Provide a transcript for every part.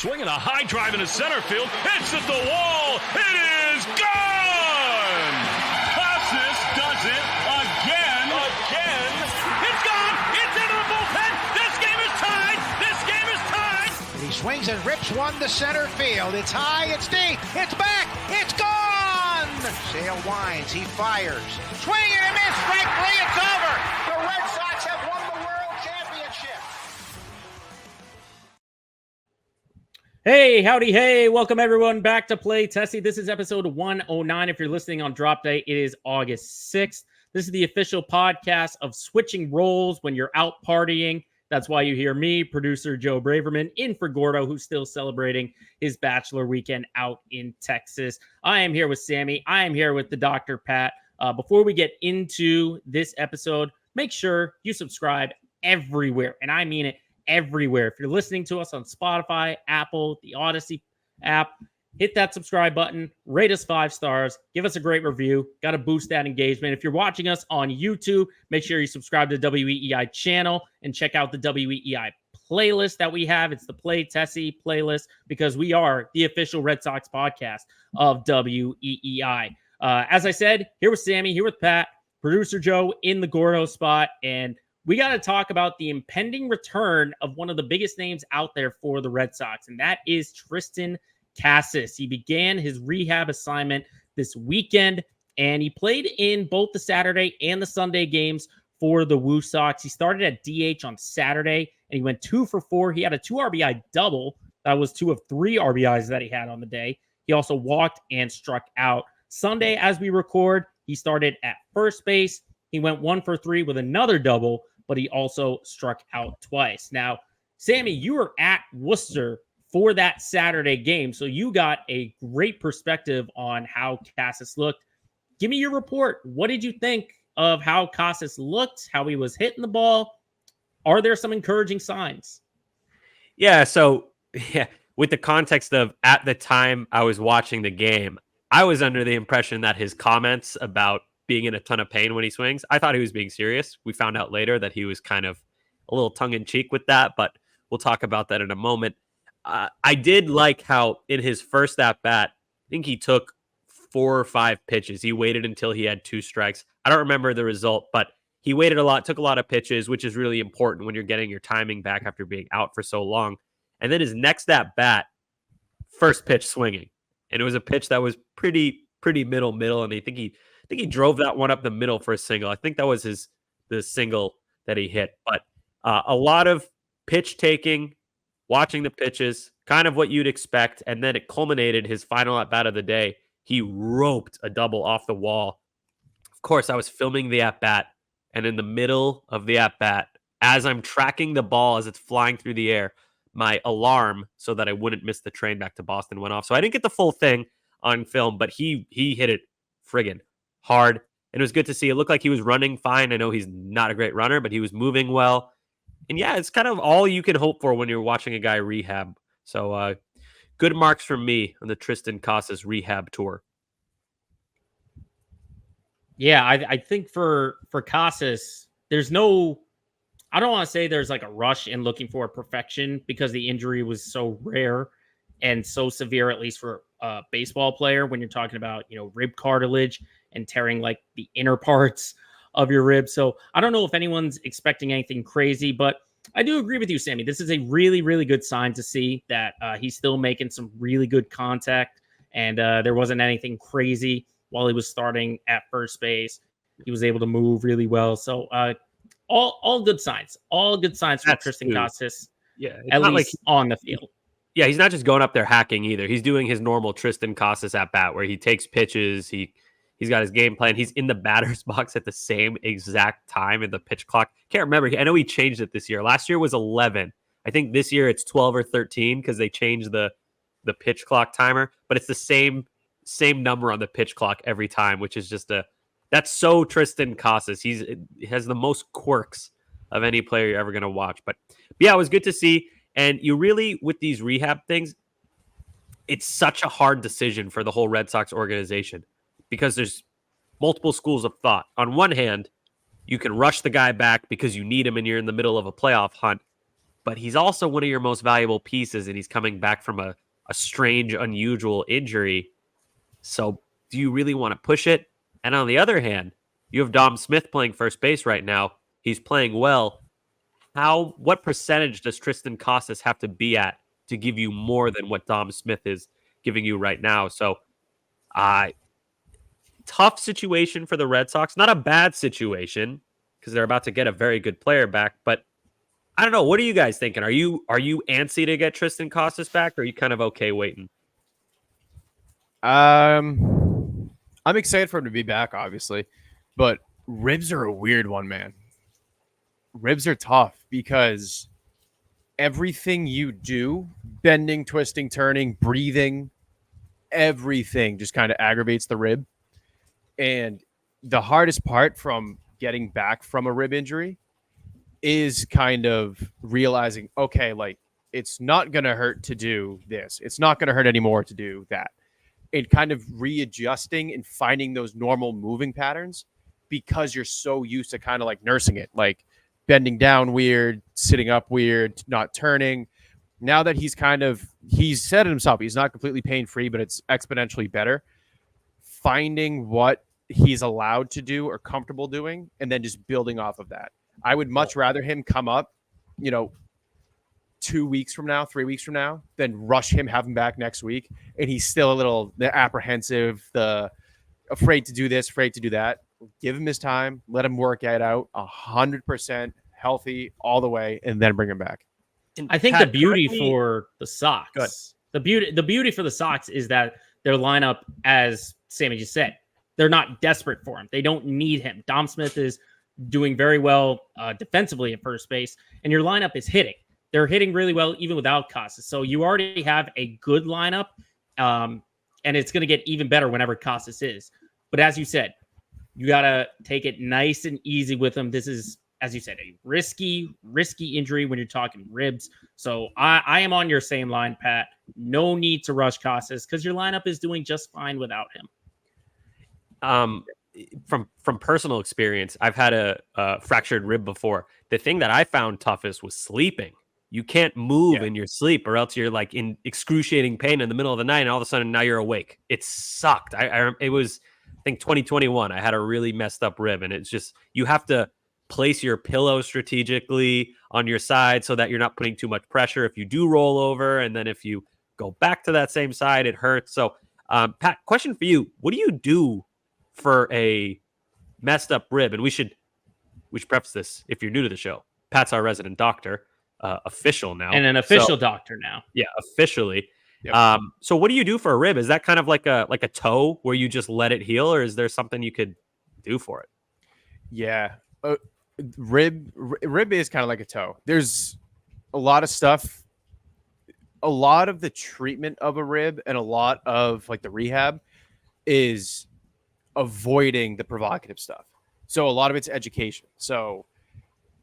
Swinging a high drive into center field. Hits at the wall. It is gone! Casas does it again. It's gone! It's into the bullpen! This game is tied! This game is tied! He swings and rips one to center field. It's high, it's deep, it's back, it's gone! Sale winds, he fires. Swing and a miss, strike three, it's over! The Red Sox have won the World Championship! Hey, howdy, hey, welcome everyone back to Play Tessie. This is episode 109. If you're listening on drop day, it is August 6th. This is the official podcast of switching roles when you're out partying. That's why you hear me, producer Joe Braverman, in for Gordo, who's still celebrating his bachelor weekend out in Texas. I am here with Sammy. I am here with the Dr. Pat. Before we get into this episode, make sure you subscribe everywhere, and I mean it, everywhere. If you're listening to us on Spotify, Apple, the Odyssey app, hit that subscribe button, rate us 5 stars, give us a great review. Got to boost that engagement. If you're watching us on YouTube, make sure you subscribe to the WEEI channel and check out the WEEI playlist that we have. It's the Play Tessie playlist because we are the official Red Sox podcast of WEEI. As I said, here with Sammy, here with Pat, producer Joe in the Gordo spot, and we got to talk about the impending return of one of the biggest names out there for the Red Sox, and that is Triston Casas. He began his rehab assignment this weekend, and he played in both the Saturday and the Sunday games for the Woo-Sox. He started at DH on Saturday, and he went 2 for 4. He had a 2 RBI double. That was 2 of 3 RBIs that he had on the day. He also walked and struck out. Sunday, as we record, he started at first base. He went 1 for 3 with another double, but he also struck out twice. Now, Sammy, you were at Worcester for that Saturday game, so you got a great perspective on how Casas looked. Give me your report. What did you think of how Casas looked, how he was hitting the ball? Are there some encouraging signs? Yeah, with the context of at the time I was watching the game, I was under the impression that his comments about being in a ton of pain when he swings, I thought he was being serious. We found out later that he was kind of a little tongue-in-cheek with that, but we'll talk about that in a moment. I did like how in his first at-bat, I think he took 4 or 5 pitches. He waited until he had 2 strikes. I don't remember the result, but he waited a lot, took a lot of pitches, which is really important when you're getting your timing back after being out for so long. And then his next at-bat, first pitch swinging. And it was a pitch that was pretty middle, and I think he drove that one up the middle for a single. I think that was the single that he hit. But a lot of pitch taking, watching the pitches, kind of what you'd expect. And then it culminated his final at-bat of the day. He roped a double off the wall. Of course, I was filming the at-bat. And in the middle of the at-bat, as I'm tracking the ball as it's flying through the air, my alarm, so that I wouldn't miss the train back to Boston, went off. So I didn't get the full thing on film, but he hit it friggin' hard. And it was good to see. It looked like he was running fine. I know he's not a great runner, but he was moving well. And yeah, it's kind of all you can hope for when you're watching a guy rehab. So good marks from me on the Triston Casas rehab tour. Yeah, I think for Casas, there's no, I don't want to say there's like a rush in looking for perfection because the injury was so rare and so severe, at least for a baseball player, when you're talking about, rib cartilage and tearing like the inner parts of your ribs. So I don't know if anyone's expecting anything crazy, but I do agree with you, Sammy. This is a really, really good sign to see that he's still making some really good contact, and there wasn't anything crazy while he was starting at first base. He was able to move really well. So all good signs. All good signs for Triston Casas. Yeah, at least on the field. Yeah, he's not just going up there hacking either. He's doing his normal Triston Casas at bat where he takes pitches. He's got his game plan. He's in the batter's box at the same exact time in the pitch clock. Can't remember. I know he changed it this year. Last year was 11. I think this year it's 12 or 13 because they changed the pitch clock timer. But it's the same number on the pitch clock every time, which is just that's so Triston Casas. He has the most quirks of any player you're ever going to watch. But yeah, it was good to see. And you really, with these rehab things, it's such a hard decision for the whole Red Sox organization because there's multiple schools of thought. On one hand, you can rush the guy back because you need him and you're in the middle of a playoff hunt. but he's also one of your most valuable pieces, and he's coming back from a strange, unusual injury. So do you really want to push it? And on the other hand, you have Dom Smith playing first base right now. He's playing well. What percentage does Triston Casas have to be at to give you more than what Dom Smith is giving you right now? So tough situation for the Red Sox. Not a bad situation because they're about to get a very good player back. But I don't know. What are you guys thinking? Are you antsy to get Triston Casas back, or are you kind of okay waiting? I'm excited for him to be back, obviously, but ribs are a weird one, man. Ribs are tough because everything you do, bending, twisting, turning, breathing, everything just kind of aggravates the rib. And the hardest part from getting back from a rib injury is kind of realizing, okay, like it's not going to hurt to do this. It's not going to hurt anymore to do that. And kind of readjusting and finding those normal moving patterns because you're so used to kind of like nursing it, like bending down weird, sitting up weird, not turning. Now that he's said it himself, he's not completely pain-free, but it's exponentially better. Finding what he's allowed to do or comfortable doing, and then just building off of that. I would much rather him come up, 2 weeks from now, 3 weeks from now, than rush him, have him back next week, and he's still a little apprehensive, afraid to do this, afraid to do that. Give him his time, let him work it out 100% healthy all the way, and then bring him back. I think the beauty for the Sox, the beauty for the Sox is that their lineup, as Sammy just said, they're not desperate for him. They don't need him. Dom Smith is doing very well defensively at first base, and your lineup is hitting. They're hitting really well even without Casas. So you already have a good lineup, and it's going to get even better whenever Casas is. But as you said, you got to take it nice and easy with him. This is, as you said, a risky injury when you're talking ribs. So I am on your same line, Pat. No need to rush Casas because your lineup is doing just fine without him. From personal experience, I've had a fractured rib before. The thing that I found toughest was sleeping. You can't move in your sleep, or else you're like in excruciating pain in the middle of the night, and all of a sudden now you're awake. It sucked. It was, I think, 2021. I had a really messed up rib, and it's just, you have to place your pillow strategically on your side so that you're not putting too much pressure if you do roll over, and then if you go back to that same side, it hurts. So, Pat, question for you: what do you do for a messed up rib? And we should preface this, if you're new to the show, Pat's our resident doctor. Official now, and an official doctor now. Yeah, officially. Yep. So what do you do for a rib? Is that kind of like a toe where you just let it heal, or is there something you could do for it? Yeah, rib is kind of like a toe. There's a lot of stuff. A lot of the treatment of a rib and a lot of like the rehab is avoiding the provocative stuff. So a lot of it's education. So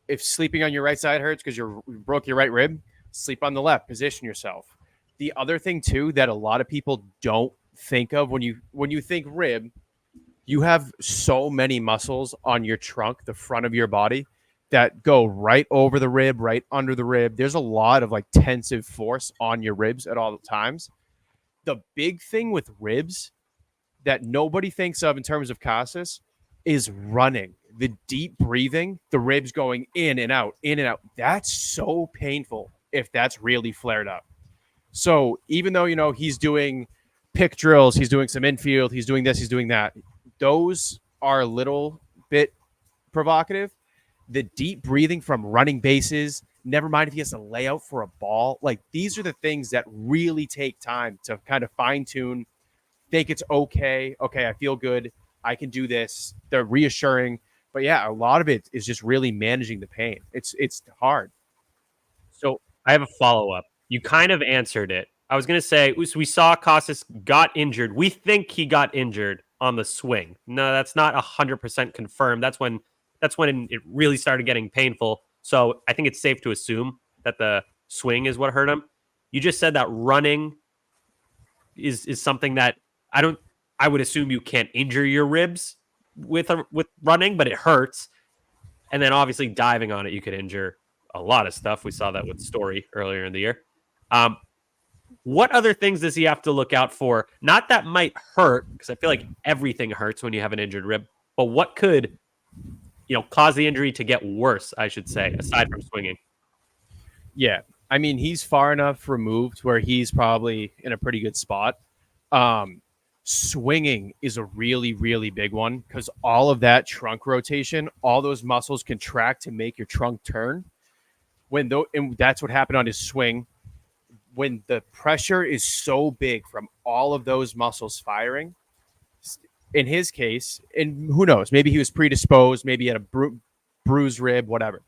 if sleeping on your right side hurts because you broke your right rib, sleep on the left, position yourself. The other thing too that a lot of people don't think of when you think rib, you have so many muscles on your trunk, the front of your body, that go right over the rib, right under the rib. There's a lot of like tensive force on your ribs at all times. The big thing with ribs that nobody thinks of in terms of Casas is running. The deep breathing, the ribs going in and out, in and out. That's so painful if that's really flared up. So even though, he's doing pick drills, he's doing some infield, he's doing this, he's doing that, those are a little bit provocative. The deep breathing from running bases, never mind if he has to lay out for a ball. Like, these are the things that really take time to kind of fine tune, think it's okay. Okay, I feel good. I can do this. They're reassuring. But yeah, a lot of it is just really managing the pain. It's hard. So I have a follow-up. You kind of answered it. I was going to say, we saw Casas got injured. We think he got injured on the swing. No, that's not 100% confirmed. That's when it really started getting painful. So I think it's safe to assume that the swing is what hurt him. You just said that running is something that I would assume you can't injure your ribs with running, but it hurts. And then obviously diving on it, you could injure a lot of stuff. We saw that with Story earlier in the year. What other things does he have to look out for? Not that might hurt, because I feel like everything hurts when you have an injured rib, but what could, cause the injury to get worse, I should say, aside from swinging? Yeah. I mean, he's far enough removed where he's probably in a pretty good spot. Swinging is a really, really big one because all of that trunk rotation, all those muscles contract to make your trunk turn. And that's what happened on his swing. When the pressure is so big from all of those muscles firing, in his case, and who knows, maybe he was predisposed, maybe he had a bruised rib, whatever.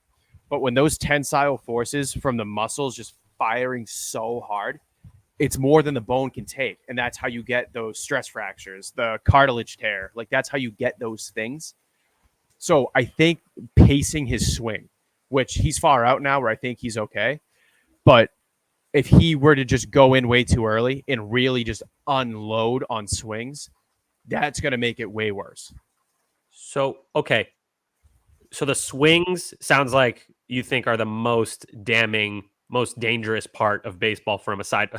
But when those tensile forces from the muscles just firing so hard, it's more than the bone can take. And that's how you get those stress fractures, the cartilage tear. Like, that's how you get those things. So I think pacing his swing, which he's far out now where I think he's okay. But if he were to just go in way too early and really just unload on swings, that's going to make it way worse. So, okay. So the swings sounds like you think are the most damning, most dangerous part of baseball from aside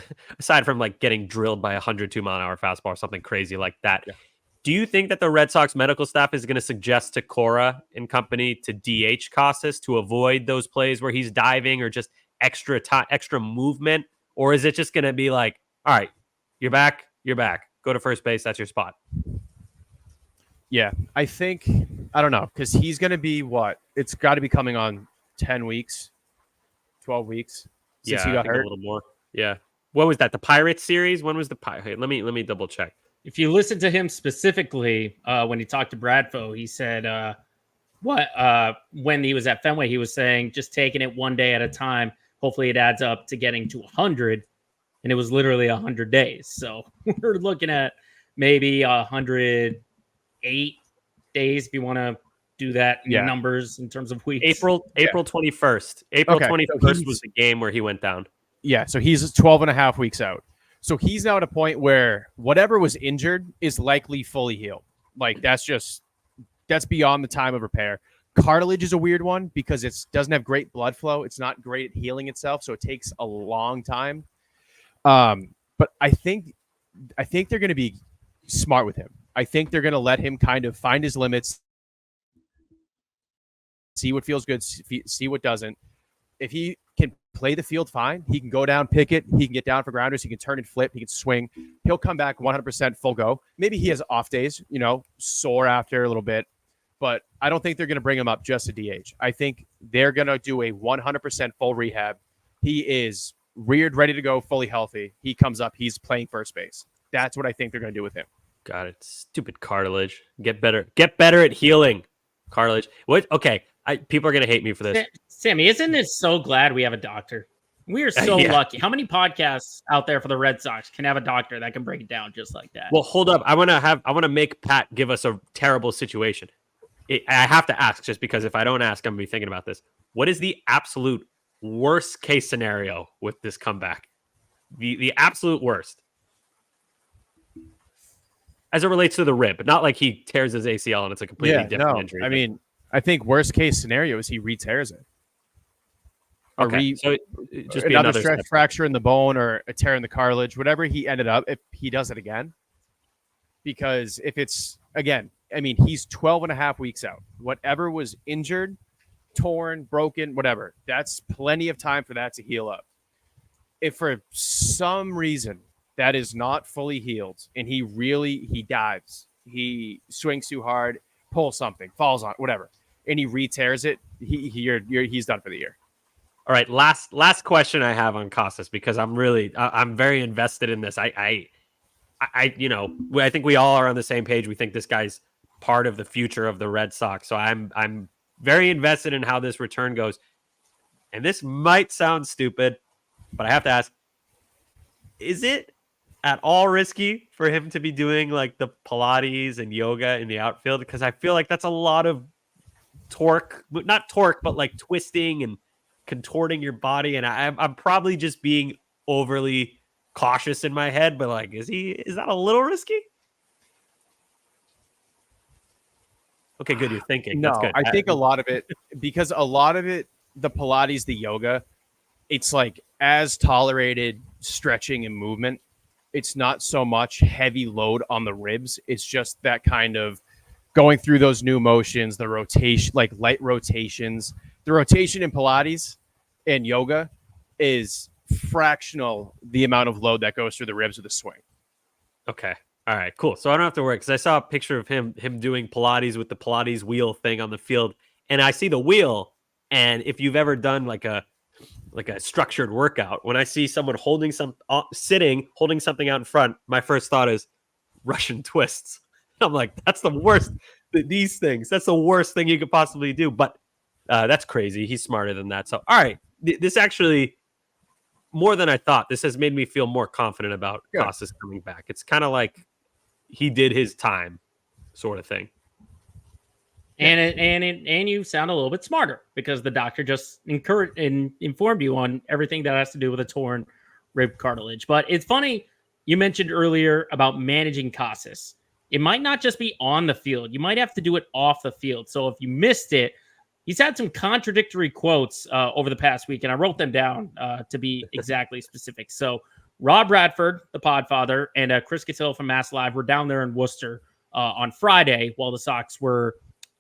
from like getting drilled by a 102-mile-an-hour fastball or something crazy like that. Yeah. Do you think that the Red Sox medical staff is going to suggest to Cora and company to DH Casas to avoid those plays where he's diving or just extra movement? Or is it just going to be like, all right, you're back. Go to first base. That's your spot. Yeah, I don't know, because he's going to be it's got to be coming on 10 weeks, 12 weeks since he got hurt. A little more. Yeah. What was that? The Pirates series? When was the Pirates? Let me double check. If you listen to him specifically, when he talked to Bradfo, he said when he was at Fenway, he was saying just taking it one day at a time. Hopefully it adds up to getting to 100. And it was literally 100 days. So we're looking at maybe 108 days if you want to do that in numbers in terms of weeks. April 21st. April 21st was the game where he went down. Yeah, so he's 12 and a half weeks out. So he's now at a point where whatever was injured is likely fully healed. Like, that's beyond the time of repair. Cartilage is a weird one because it doesn't have great blood flow. It's not great at healing itself, so it takes a long time. But I think they're going to be smart with him. I think they're going to let him kind of find his limits, see what feels good, see what doesn't. If he can play the field fine, he can go down, pick it, he can get down for grounders, he can turn and flip, he can swing. He'll come back 100% full go. Maybe he has off days, sore after a little bit, but I don't think they're going to bring him up just a DH. I think they're going to do a 100% full rehab. He is reared, ready to go, fully healthy. He comes up, he's playing first base. That's what I think they're going to do with him. Got it. Stupid cartilage. Get better at healing. Cartilage. What? Okay. People are going to hate me for this. Sammy, isn't it so glad we have a doctor? We are so lucky. How many podcasts out there for the Red Sox can have a doctor that can break it down just like that? Well, hold up. I want to make Pat give us a terrible situation. I have to ask, just because if I don't ask, I'm going to be thinking about this. What is the absolute worst case scenario with this comeback? The absolute worst. As it relates to the rib, but not like he tears his ACL and it's a completely different injury. I mean, I think worst case scenario is he re-tears it. Okay. So just be another stress fracture in the bone or a tear in the cartilage, whatever he ended up, if he does it again. Because if it's, again, I mean, he's 12 and a half weeks out. Whatever was injured, torn, broken, whatever, that's plenty of time for that to heal up. If for some reason that is not fully healed and he dives, he swings too hard, pulls something, falls on whatever, and he re-tears it, he's done for the year. All right, last question I have on Casas, because I'm very invested in this. I think we all are on the same page. We think this guy's part of the future of the Red Sox. So I'm very invested in how this return goes. And this might sound stupid, but I have to ask, is it at all risky for him to be doing like the Pilates and yoga in the outfield? Because I feel like that's a lot of torque, not torque, but like twisting and contorting your body. And I'm probably just being overly cautious in my head, but like, is that a little risky? Okay, good. You're thinking. No, That's good. I think a lot of it, because a lot of it the Pilates, the yoga, it's like as tolerated stretching and movement. It's not so much heavy load on the ribs. It's just that kind of going through those new motions, the rotation, like light rotations. The rotation in Pilates and yoga is fractional the amount of load that goes through the ribs of the swing. Okay. All right, cool. So I don't have to worry because I saw a picture of him doing Pilates with the Pilates wheel thing on the field, and I see the wheel. And if you've ever done like a structured workout, when I see someone holding holding something out in front, my first thought is Russian twists. I'm like, that's the worst. These things, that's the worst thing you could possibly do. But that's crazy. He's smarter than that. So, all right, this actually, more than I thought, this has made me feel more confident about Casas coming back. It's kind of like he did his time, sort of thing. And you sound a little bit smarter because the doctor just encouraged and informed you on everything that has to do with a torn rib cartilage. But it's funny, you mentioned earlier about managing Casas. It might not just be on the field. You might have to do it off the field. So if you missed it, he's had some contradictory quotes over the past week, and I wrote them down to be exactly specific. So Rob Bradford, the Podfather, and Chris Catillo from Mass Live were down there in Worcester on Friday while the Sox were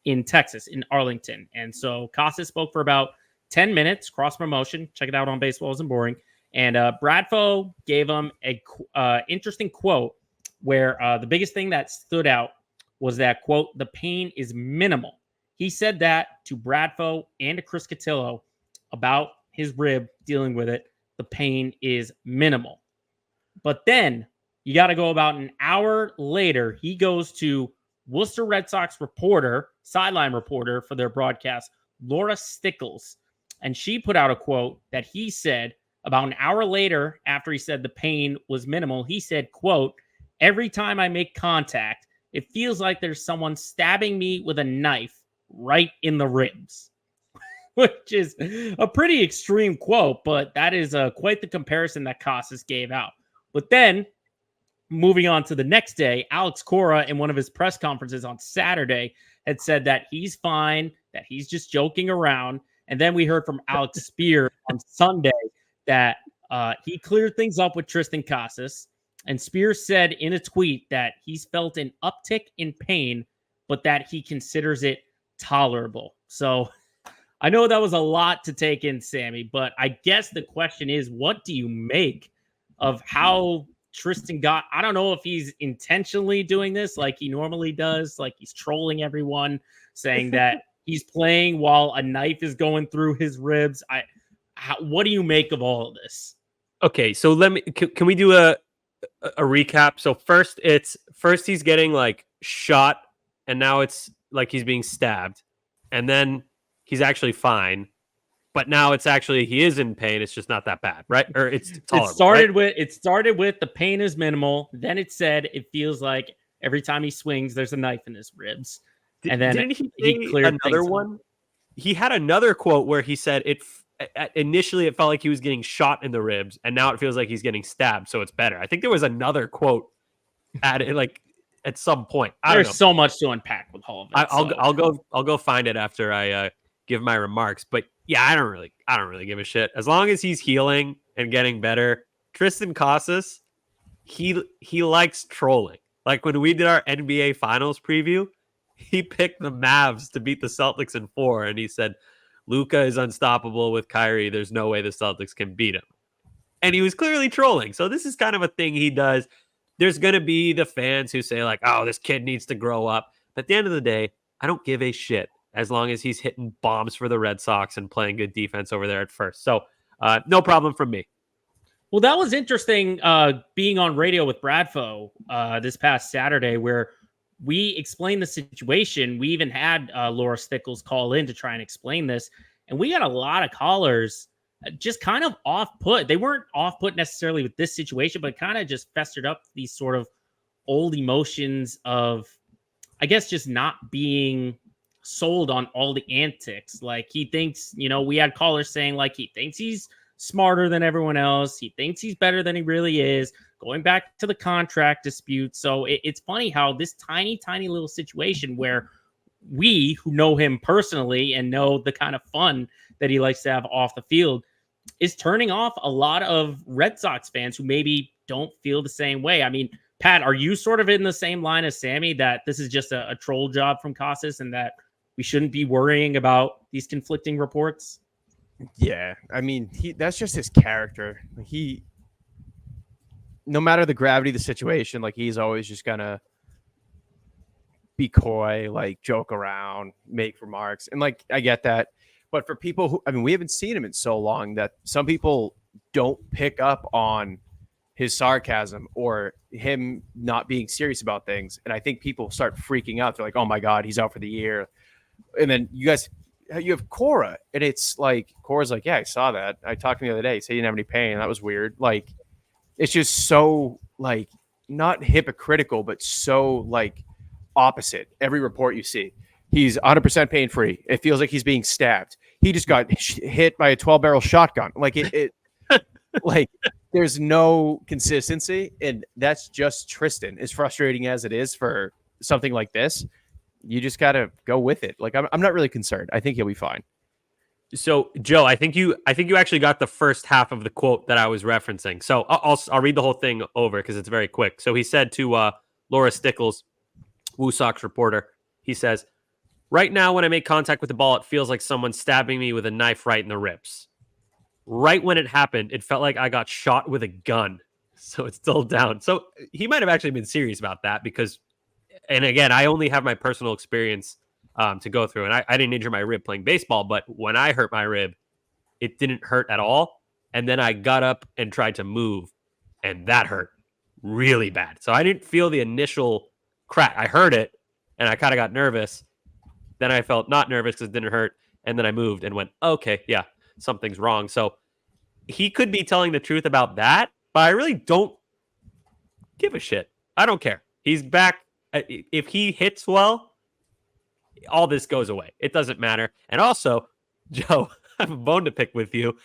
in Texas, in Arlington. And so Casas spoke for about 10 minutes, cross promotion. Check it out on Baseball Isn't Boring. And Bradfo gave him a interesting quote where the biggest thing that stood out was that, quote, the pain is minimal. He said that to Bradfo and to Chris Catillo about his rib, dealing with it. The pain is minimal. But then you got to go about an hour later. He goes to Worcester Red Sox reporter, sideline reporter for their broadcast, Laura Stickles. And she put out a quote that he said about an hour later after he said the pain was minimal. He said, quote, every time I make contact, it feels like there's someone stabbing me with a knife right in the ribs, which is a pretty extreme quote, but that is quite the comparison that Casas gave out. But then moving on to the next day, Alex Cora in one of his press conferences on Saturday had said that he's fine, that he's just joking around. And then we heard from Alex Spear on Sunday that he cleared things up with Triston Casas. And Spear said in a tweet that he's felt an uptick in pain, but that he considers it tolerable. So I know that was a lot to take in, Sammy, but I guess the question is, what do you make of how Tristan got? I don't know if he's intentionally doing this like he normally does, like he's trolling everyone, saying that he's playing while a knife is going through his ribs. What do you make of all of this? Okay, so can we do a recap? So first he's getting like shot, and now it's like he's being stabbed, and then he's actually fine, but now it's actually he is in pain. It's just not that bad, right? Or it's tolerable. It started with the pain is minimal. Then it said it feels like every time he swings, there's a knife in his ribs. And then didn't he cleared another one? He had another quote where he said initially it felt like he was getting shot in the ribs, and now it feels like he's getting stabbed, so it's better. I think there was another quote at some point. There's so much to unpack with all of it. I'll go find it after I give my remarks. But yeah, I don't really give a shit as long as he's healing and getting better. Triston Casas, he likes trolling. Like when we did our NBA Finals preview, he picked the Mavs to beat the Celtics in 4, and he said Luka is unstoppable with Kyrie. There's no way the Celtics can beat him. And he was clearly trolling. So this is kind of a thing he does. There's going to be the fans who say like, oh, this kid needs to grow up. But at the end of the day, I don't give a shit as long as he's hitting bombs for the Red Sox and playing good defense over there at first. So no problem from me. Well, that was interesting being on radio with Bradfo this past Saturday where we explained the situation. We even had Laura Stickles call in to try and explain this. And we got a lot of callers just kind of off-put. They weren't off-put necessarily with this situation, but kind of just festered up these sort of old emotions of, I guess, just not being sold on all the antics. Like he thinks, we had callers saying like he thinks he's smarter than everyone else. He thinks he's better than he really is. Going back to the contract dispute. So it's funny how this tiny, tiny little situation where we who know him personally and know the kind of fun that he likes to have off the field is turning off a lot of Red Sox fans who maybe don't feel the same way. I mean, Pat, are you sort of in the same line as Sammy that this is just a troll job from Casas and that we shouldn't be worrying about these conflicting reports? Yeah, I mean, that's just his character. No matter the gravity of the situation, like he's always just gonna be coy, like joke around, make remarks. And like, I get that. But for people who, I mean, we haven't seen him in so long that some people don't pick up on his sarcasm or him not being serious about things. And I think people start freaking out. They're like, oh my God, he's out for the year. And then you have Cora, and it's like, Cora's like, yeah, I saw that. I talked to him the other day. He said he didn't have any pain. That was weird. Like, it's just so, like, not hypocritical, but so, like, opposite. Every report you see, he's 100% pain free. It feels like he's being stabbed. He just got hit by a 12-barrel shotgun. Like, it like, there's no consistency, and that's just Tristan. As frustrating as it is for something like this, you just got to go with it. Like, I'm not really concerned. I think he'll be fine. So, Joe, I think you actually got the first half of the quote that I was referencing. So I'll read the whole thing over because it's very quick. So he said to Laura Stickles, WooSox reporter, he says, "Right now, when I make contact with the ball, it feels like someone's stabbing me with a knife right in the ribs. Right when it happened, it felt like I got shot with a gun." So it's still down. So he might have actually been serious about that because, and again, I only have my personal experience to go through. And I didn't injure my rib playing baseball, but when I hurt my rib, it didn't hurt at all. And then I got up and tried to move, and that hurt really bad. So I didn't feel the initial crack. I heard it, and I kind of got nervous. Then I felt not nervous because it didn't hurt. And then I moved and went, okay, yeah, something's wrong. So he could be telling the truth about that, but I really don't give a shit. I don't care. He's back. If he hits well, all this goes away. It doesn't matter. And also, Joe, I have a bone to pick with you.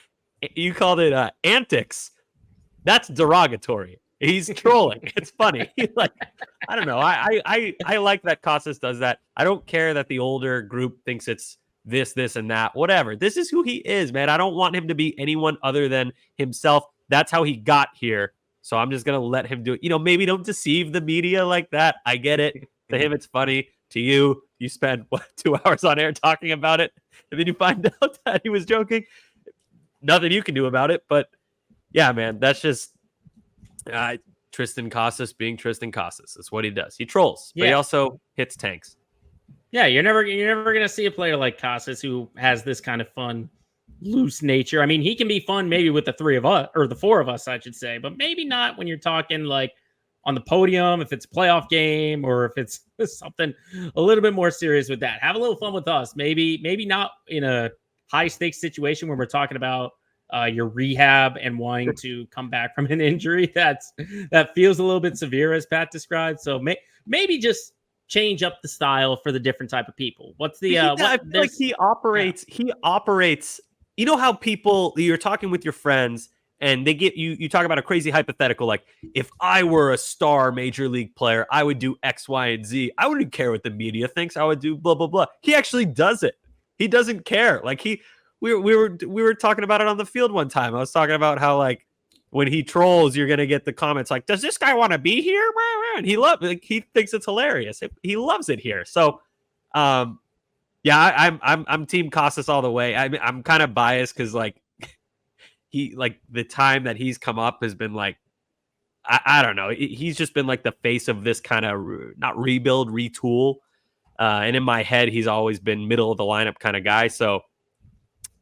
You called it antics. That's derogatory. He's trolling. It's funny. Like, I don't know. I like that Casas does that. I don't care that the older group thinks it's this, and that. Whatever. This is who he is, man. I don't want him to be anyone other than himself. That's how he got here. So I'm just going to let him do it. You know, maybe don't deceive the media like that. I get it. To him, it's funny. To you, you spend 2 hours on air talking about it, and then you find out that he was joking. Nothing you can do about it. But yeah, man, that's just Triston Casas being Triston Casas. That's what he does. He trolls, but he also hits tanks. Yeah, you're never gonna see a player like Casas who has this kind of fun, loose nature. I mean, he can be fun maybe with the three of us, or the four of us, I should say, but maybe not when you're talking like on the podium, if it's a playoff game or if it's something a little bit more serious with that. Have a little fun with us. Maybe not in a high stakes situation where we're talking about your rehab and wanting to come back from an injury that feels a little bit severe, as Pat described. So maybe just change up the style for the different type of people. What's the I feel like he operates. You know how people, you're talking with your friends and they get you talk about a crazy hypothetical, like, if I were a star major league player, I would do X, Y, and Z. I wouldn't care what the media thinks. I would do blah, blah, blah. He actually does it. He doesn't care. Like, we were talking about it on the field one time. I was talking about how, like, when he trolls, you're gonna get the comments like, "Does this guy want to be here?" And he thinks it's hilarious. He loves it here. So, yeah, I'm Team Casas all the way. I'm kind of biased because, like, the time that he's come up has been like, I don't know. He's just been like the face of this kind of not rebuild, retool. And in my head, he's always been middle of the lineup kind of guy. So,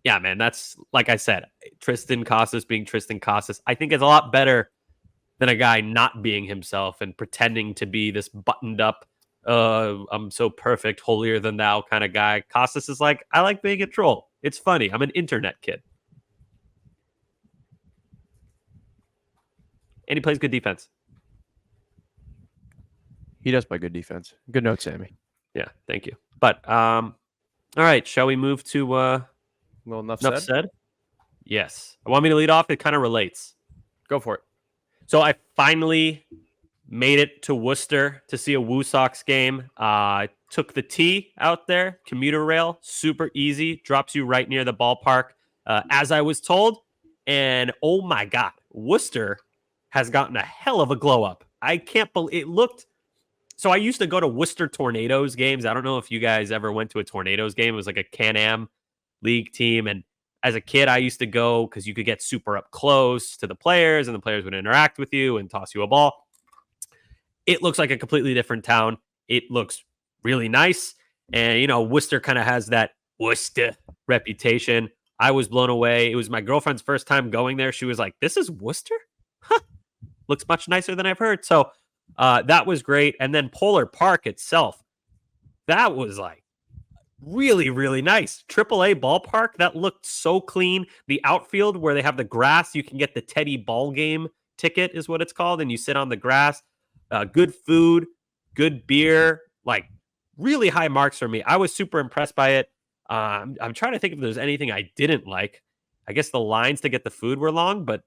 yeah, man, that's, like I said, Triston Casas being Triston Casas, I think is a lot better than a guy not being himself and pretending to be this buttoned up, I'm so perfect, holier than thou kind of guy. Casas is like, I like being a troll. It's funny. I'm an internet kid. And he plays good defense. He does play good defense. Good note, Sammy. Yeah, thank you. But all right, shall we move to Well, enough said? Yes. I want me to lead off. It kind of relates. Go for it. So I finally made it to Worcester to see a Woo-Sox game. took the T out there, commuter rail, super easy, drops you right near the ballpark, as I was told. And oh my God, Worcester has gotten a hell of a glow up. I can't believe it looked. So I used to go to Worcester Tornadoes games. I don't know if you guys ever went to a Tornadoes game. It was like a Can-Am league team. And as a kid, I used to go because you could get super up close to the players and the players would interact with you and toss you a ball. It looks like a completely different town. It looks really nice. And, you know, Worcester kind of has that Worcester reputation. I was blown away. It was my girlfriend's first time going there. She was like, this is Worcester? Huh. Looks much nicer than I've heard. So that was great. And then Polar Park itself, that was like really, really nice. AAA ballpark, that looked so clean. The outfield where they have the grass, you can get the Teddy ball game ticket is what it's called. And you sit on the grass. Good food, good beer, like really high marks for me. I was super impressed by it. I'm trying to think if there's anything I didn't like. I guess the lines to get the food were long, but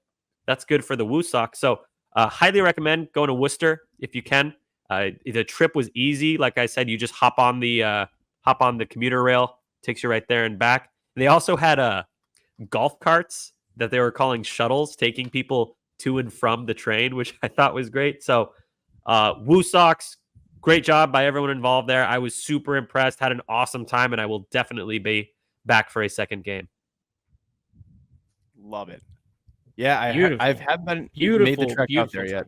that's good for the Woo-Sox. So highly recommend going to Worcester if you can. The trip was easy. Like I said, you just hop on the commuter rail, takes you right there and back. And they also had golf carts that they were calling shuttles, taking people to and from the train, which I thought was great. So Woo-Sox, great job by everyone involved there. I was super impressed, had an awesome time, and I will definitely be back for a second game. Love it. Yeah, I haven't Beautiful, made the trek out there beautiful. yet.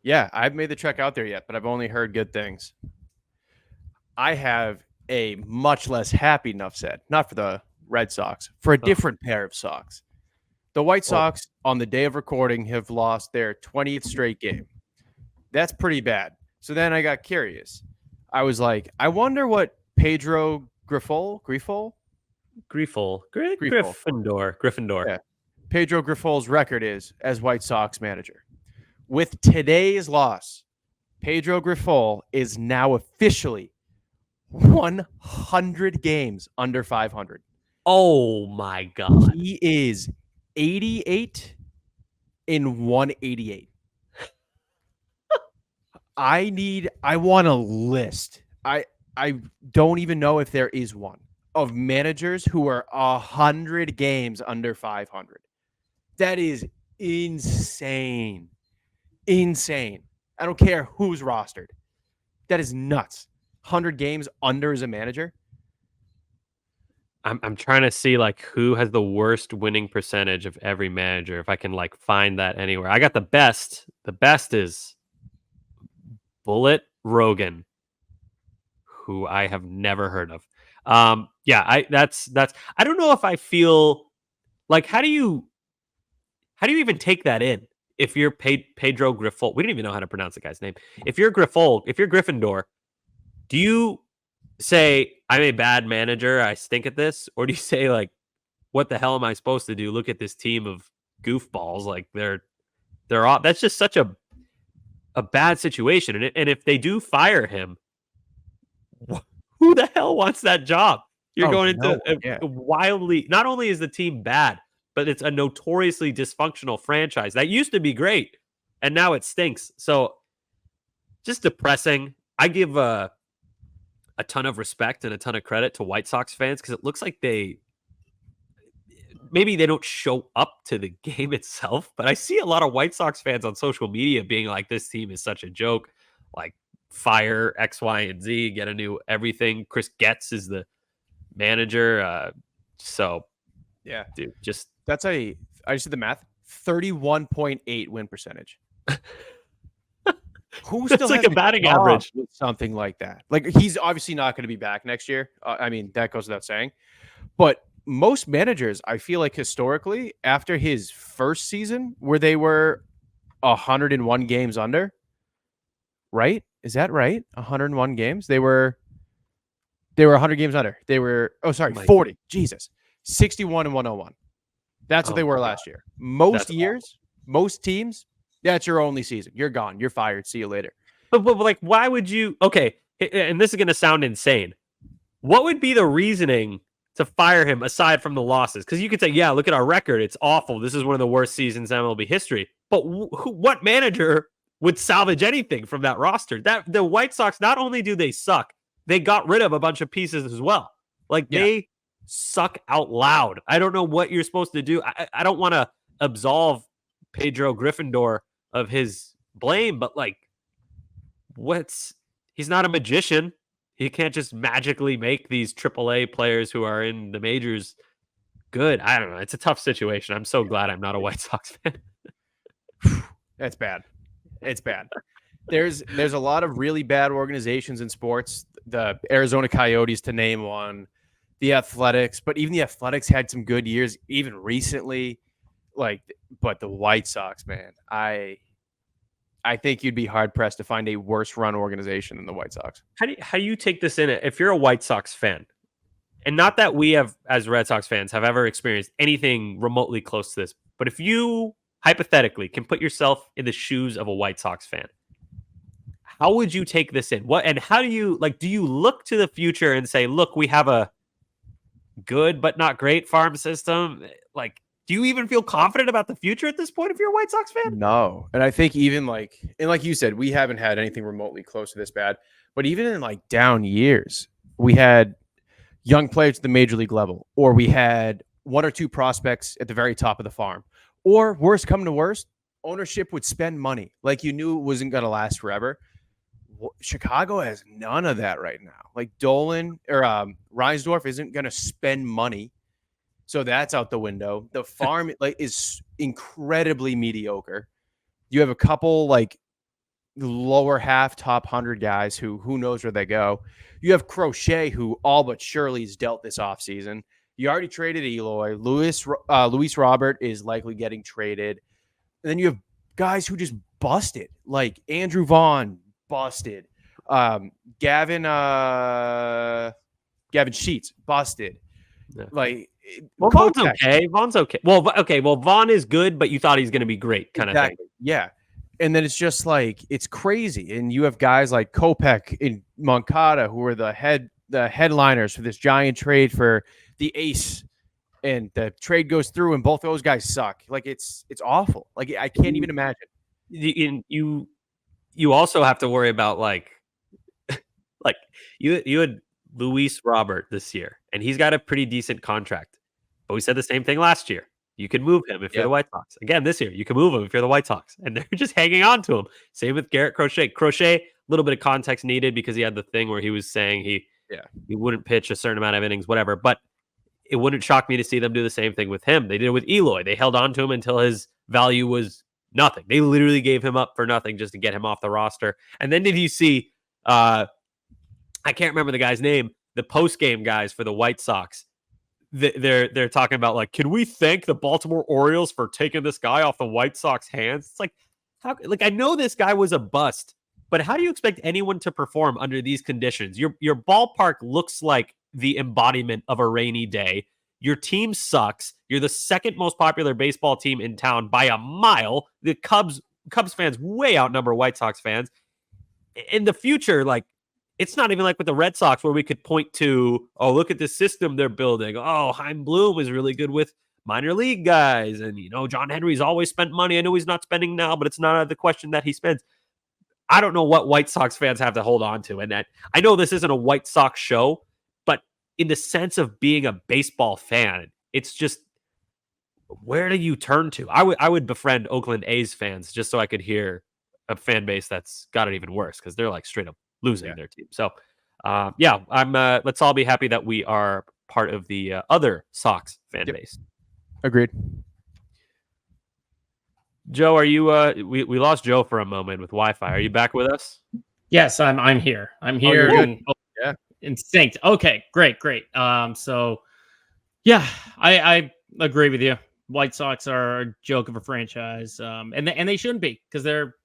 Yeah, I've made the trek out there yet, but I've only heard good things. I have a much less happy enough said, not for the Red Sox, for a different pair of Sox. The White Sox, on the day of recording, have lost their 20th straight game. That's pretty bad. So then I got curious. I was like, I wonder what Pedro Gryffindor. Yeah. Pedro Griffol's record is as White Sox manager. With today's loss, Pedro Griffol is now officially 100 games under 500. Oh my God. He is 88 in 188. I want a list. I don't even know if there is one of managers who are 100 games under 500. That is insane. Insane. I don't care who's rostered. That is nuts. 100 games under as a manager. I'm trying to see like who has the worst winning percentage of every manager. If I can like find that anywhere. I got the best. The best is Bullet Rogan, who I have never heard of. That's I don't know if I feel like how do you even take that in? If you're Pedro Griffol, we didn't even know how to pronounce the guy's name. If you're Griffol, if you're Gryffindor, do you say I'm a bad manager, I stink at this, or do you say like, what the hell am I supposed to do? Look at this team of goofballs, like they're all. That's just such a bad situation, and if they do fire him, who the hell wants that job? You're going into a wildly. Not only is the team bad, but it's a notoriously dysfunctional franchise that used to be great, and now it stinks. So, just depressing. I give a ton of respect and a ton of credit to White Sox fans because it looks like maybe they don't show up to the game itself, but I see a lot of White Sox fans on social media being like, this team is such a joke, like fire X, Y, and Z, get a new everything. Chris Getz is the manager. So yeah, dude, I just did the math, 31.8 win percentage. Who still like has a batting average with something like that? Like he's obviously not going to be back next year. I mean, that goes without saying, but most managers, I feel like historically, after his first season where they were 101 games under, right? Is that right? 101 games. They were 100 games under. They were 40. God. Jesus. 61 and 101. That's what they were last year. Most years, most teams, that's your only season. You're gone. You're fired. See you later. But like, why would you? Okay, and this is going to sound insane. What would be the reasoning to fire him aside from the losses? Because you could say, yeah, look at our record. It's awful. This is one of the worst seasons in MLB history. But what manager would salvage anything from that roster? That the White Sox, not only do they suck, they got rid of a bunch of pieces as well. Like they suck out loud. I don't know what you're supposed to do. I don't want to absolve Pedro Gryffindor of his blame, but like, he's not a magician. He can't just magically make these AAA players who are in the majors good. I don't know. It's a tough situation. I'm so glad I'm not a White Sox fan. That's bad. It's bad. There's a lot of really bad organizations in sports. The Arizona Coyotes, to name one, the Athletics, but even the Athletics had some good years even recently. But the White Sox, man, I think you'd be hard pressed to find a worse run organization than the White Sox. How do you take this in? If you're a White Sox fan, and not that we have, as Red Sox fans, have ever experienced anything remotely close to this, but if you hypothetically can put yourself in the shoes of a White Sox fan, how would you take this in? And how do you do you look to the future and say, look, we have a good but not great farm system? Like, do you even feel confident about the future at this point if you're a White Sox fan? No. And I think even like you said, we haven't had anything remotely close to this bad, but even in like down years, we had young players at the major league level, or we had one or two prospects at the very top of the farm, or worst come to worst, ownership would spend money. Like you knew it wasn't going to last forever. Chicago has none of that right now. Like Dolan or Reinsdorf isn't going to spend money. So that's out the window. The farm is incredibly mediocre. You have a couple like lower half top 100 guys who knows where they go. You have Crochet, who all but surely is dealt this offseason. You already traded Eloy. Luis Robert is likely getting traded. And then you have guys who just busted, like Andrew Vaughn busted. Gavin Sheets busted. Yeah. Like, well, Vaughn's okay. Vaughn's okay. Well, okay. Well, Vaughn is good, but you thought he's going to be great, kind of thing. Yeah. And then it's just like, it's crazy. And you have guys like Kopech and Moncada who are the headliners for this giant trade for the ace. And the trade goes through and both those guys suck. Like it's awful. Like I can't even imagine. You also have to worry about like you had Luis Robert this year, and he's got a pretty decent contract. But we said the same thing last year. You can move him if you're the White Sox. Again, this year, you can move him if you're the White Sox. And they're just hanging on to him. Same with Garrett Crochet. Crochet, a little bit of context needed because he had the thing where he was saying he wouldn't pitch a certain amount of innings, whatever. But it wouldn't shock me to see them do the same thing with him. They did it with Eloy. They held on to him until his value was nothing. They literally gave him up for nothing just to get him off the roster. And then did you see, I can't remember the guy's name, the post-game guys for the White Sox, they're talking about like, can we thank the Baltimore Orioles for taking this guy off the White Sox hands? It's like, I know this guy was a bust, but how do you expect anyone to perform under these conditions? Your ballpark looks like the embodiment of a rainy day. Your team sucks. You're the second most popular baseball team in town by a mile. The Cubs fans way outnumber White Sox fans. In the future, like, it's not even like with the Red Sox where we could point to, oh, look at the system they're building. Oh, Chaim Bloom is really good with minor league guys. And, John Henry's always spent money. I know he's not spending now, but it's not out of the question that he spends. I don't know what White Sox fans have to hold on to. And that I know this isn't a White Sox show, but in the sense of being a baseball fan, it's just, where do you turn to? I would befriend Oakland A's fans just so I could hear a fan base that's got it even worse because they're like straight up losing their team. So, I'm. Let's all be happy that we are part of the other Sox fan base. Agreed. Joe, are you? We lost Joe for a moment with Wi-Fi. Are you back with us? Yes, I'm here. I'm here. In sync. Okay, great. So, yeah, I agree with you. White Sox are a joke of a franchise, and they shouldn't be because they're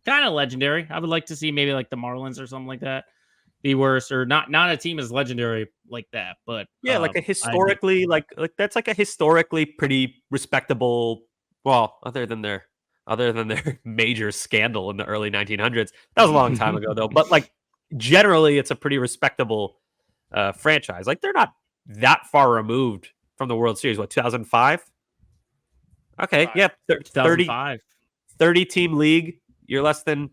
kind of legendary. I would like to see maybe like the Marlins or something like that be worse, or not a team as legendary like that. But like a historically like that's like a historically pretty respectable. Well, other than their major scandal in the early 1900s, that was a long time ago though. But like generally, it's a pretty respectable franchise. Like they're not that far removed from the World Series. What, 2005? Okay, yeah, 30 team league. You're less than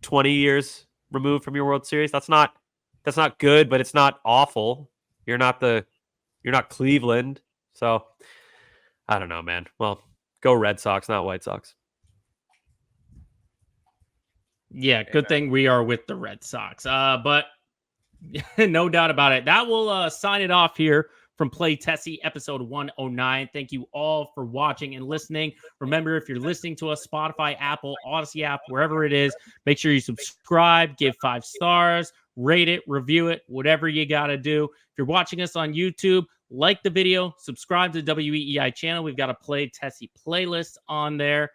20 years removed from your World Series. That's not That's not good, but it's not awful. You're not Cleveland. So I don't know, man. Well, go Red Sox, not White Sox. Yeah, good thing we are with the Red Sox. But no doubt about it. That will sign it off here from Play Tessie episode 109. Thank you all for watching and listening. Remember, if you're listening to us, Spotify, Apple, Odyssey app, wherever it is, make sure you subscribe, give 5 stars, rate it, review it, whatever you got to do. If you're watching us on YouTube, like the video, subscribe to the WEEI channel. We've got a Play Tessie playlist on there.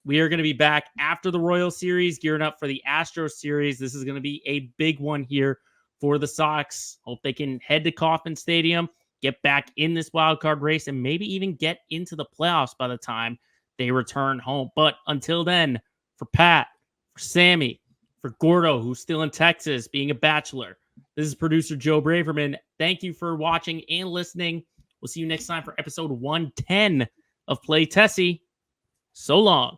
We are going to be back after the Royal Series, gearing up for the Astros series. This is going to be a big one here for the Sox. Hope they can head to Kauffman Stadium, get back in this wild card race, and maybe even get into the playoffs by the time they return home. But until then, for Pat, for Sammy, for Gordo, who's still in Texas being a bachelor, this is producer Joe Braverman. Thank you for watching and listening. We'll see you next time for episode 110 of Play Tessie. So long.